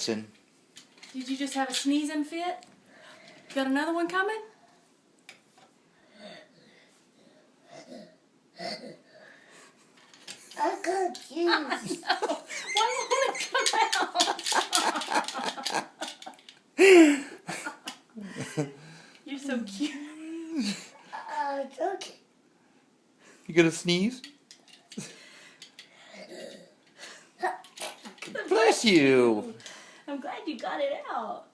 Hudson. Did you just have a sneezing fit? Got another one coming? I'm confused. Why won't it come out? You're so cute. Okay. You gonna sneeze? Bless you. I'm glad you got it out.